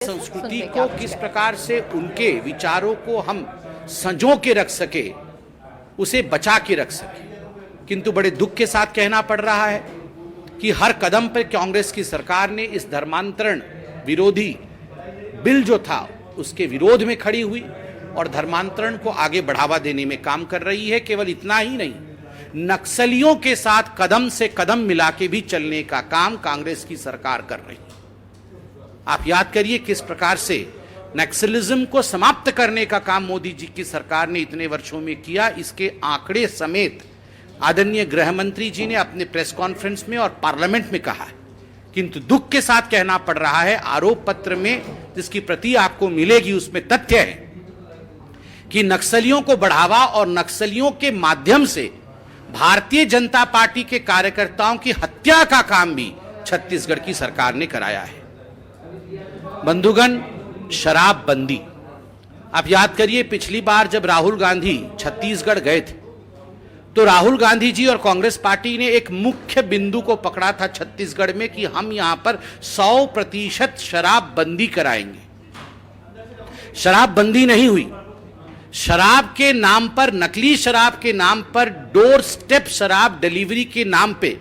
संस्कृति को किस प्रकार से उनके विचारों को हम संजो के रख सके, उसे बचा के रख सके। किंतु बड़े दुख के साथ कहना पड़ रहा है कि हर कदम पर कांग्रेस की सरकार ने इस धर्मांतरण विरोधी बिल जो था उसके विरोध में खड़ी हुई और धर्मांतरण को आगे बढ़ावा देने में काम कर रही है। केवल इतना ही नहीं, नक्सलियों के साथ कदम से कदम मिला के भी चलने का काम कांग्रेस की सरकार कर रही है। आप याद करिए किस प्रकार से नक्सलिज्म को समाप्त करने का काम मोदी जी की सरकार ने इतने वर्षों में किया। इसके आंकड़े समेत आदरणीय गृह मंत्री जी ने अपने प्रेस कॉन्फ्रेंस में और पार्लियामेंट में कहा है। किंतु दुख के साथ कहना पड़ रहा है, आरोप पत्र में जिसकी प्रति आपको मिलेगी उसमें तथ्य है कि नक्सलियों को बढ़ावा और नक्सलियों के माध्यम से भारतीय जनता पार्टी के कार्यकर्ताओं की हत्या का काम भी छत्तीसगढ़ की सरकार ने कराया है। बंधुगण, शराबबंदी, आप याद करिए पिछली बार जब राहुल गांधी छत्तीसगढ़ गए थे तो राहुल गांधी जी और कांग्रेस पार्टी ने एक मुख्य बिंदु को पकड़ा था छत्तीसगढ़ में कि हम यहां पर 100% शराबबंदी कराएंगे। शराबबंदी नहीं हुई। शराब के नाम पर, नकली शराब के नाम पर, डोर स्टेप शराब डिलीवरी के नाम पे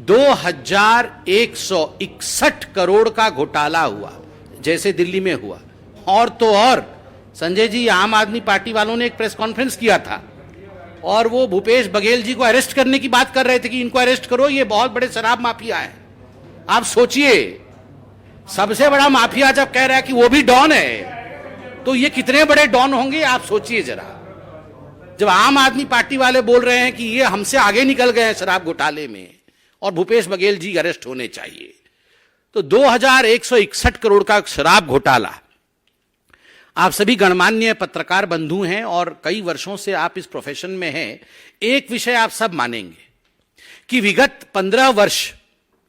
2161 करोड़ का घोटाला हुआ, जैसे दिल्ली में हुआ। और तो और संजय जी, आम आदमी पार्टी वालों ने एक प्रेस कॉन्फ्रेंस किया था और वो भूपेश बघेल जी को अरेस्ट करने की बात कर रहे थे कि इनको अरेस्ट करो, ये बहुत बड़े शराब माफिया हैं। आप सोचिए, सबसे बड़ा माफिया जब कह रहा है कि वो भी डॉन है तो ये कितने बड़े डॉन होंगे, आप सोचिए जरा। जब आम आदमी पार्टी वाले बोल रहे हैं कि ये हमसे आगे निकल गए हैं शराब घोटाले में और भूपेश बघेल जी अरेस्ट होने चाहिए, तो 2161 करोड़ का शराब घोटाला। आप सभी गणमान्य पत्रकार बंधु हैं और कई वर्षों से आप इस प्रोफेशन में हैं। एक विषय आप सब मानेंगे कि विगत 15 वर्ष,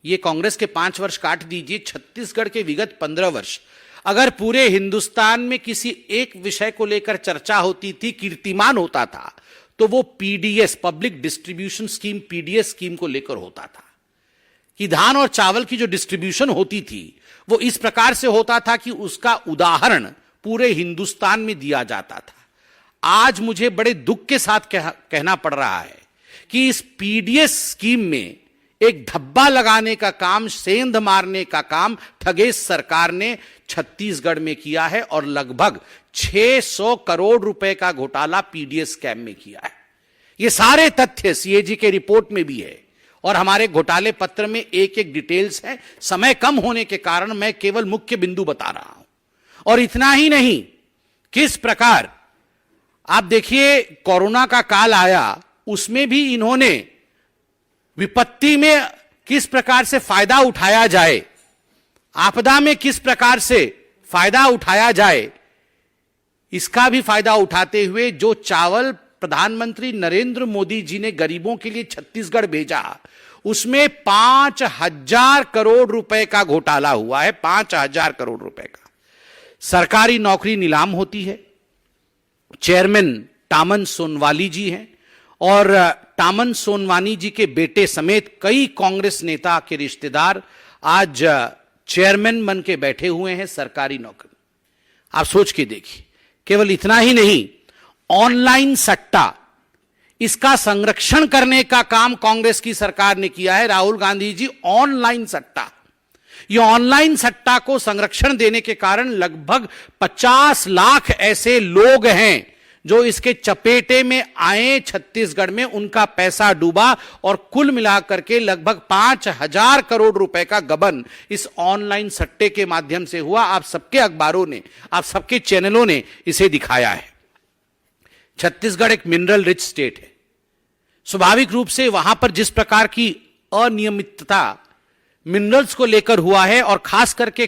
ये कांग्रेस के 5 वर्ष काट दीजिए, छत्तीसगढ़ के विगत 15 वर्ष अगर पूरे हिंदुस्तान में किसी एक विषय को लेकर चर्चा होती थी, कीर्तिमान होता था, तो वो PDS, public distribution scheme, PDS scheme को लेकर होता था कि धान और चावल की जो डिस्ट्रीब्यूशन होती थी वो इस प्रकार से होता था कि उसका उदाहरण पूरे हिंदुस्तान में दिया जाता था। आज मुझे बड़े दुख के साथ कहना पड़ रहा है कि इस पीडीएस स्कीम में एक धब्बा लगाने का काम, सेंध मारने का काम ठगेश सरकार ने छत्तीसगढ़ में किया है और लगभग 600 करोड़ रुपए का घोटाला पीडीएस स्कैम में किया है। ये सारे तथ्य सीएजी के रिपोर्ट में भी है और हमारे घोटाले पत्र में एक एक डिटेल्स है। समय कम होने के कारण मैं केवल मुख्य बिंदु बता रहा हूं। और इतना ही नहीं, किस प्रकार आप देखिए कोरोना का काल आया, उसमें भी इन्होंने विपत्ति में किस प्रकार से फायदा उठाया जाए, आपदा में किस प्रकार से फायदा उठाया जाए, इसका भी फायदा उठाते हुए जो चावल प्रधानमंत्री नरेंद्र मोदी जी ने गरीबों के लिए छत्तीसगढ़ भेजा, उसमें 5000 करोड़ रुपए का घोटाला हुआ है। 5000 करोड़ रुपए का। सरकारी नौकरी नीलाम होती है। चेयरमैन टामन सोनवाली जी हैं और टामन सोनवानी जी के बेटे समेत कई कांग्रेस नेता के रिश्तेदार आज चेयरमैन बन के बैठे हुए हैं सरकारी नौकरी। आप सोच के देखिए। केवल इतना ही नहीं, ऑनलाइन सट्टा, इसका संरक्षण करने का काम कांग्रेस की सरकार ने किया है। राहुल गांधी जी, ऑनलाइन सट्टा, ये ऑनलाइन सट्टा को संरक्षण देने के कारण लगभग 50 लाख ऐसे लोग हैं जो इसके चपेटे में आए छत्तीसगढ़ में, उनका पैसा डूबा और कुल मिलाकर के लगभग 5000 करोड़ रुपए का गबन इस ऑनलाइन सट्टे के माध्यम से हुआ। आप सबके अखबारों ने, आप सबके चैनलों ने इसे दिखाया है। छत्तीसगढ़ एक मिनरल रिच स्टेट है। स्वाभाविक रूप से वहां पर जिस प्रकार की अनियमितता मिनरल्स को लेकर हुआ है और खास करके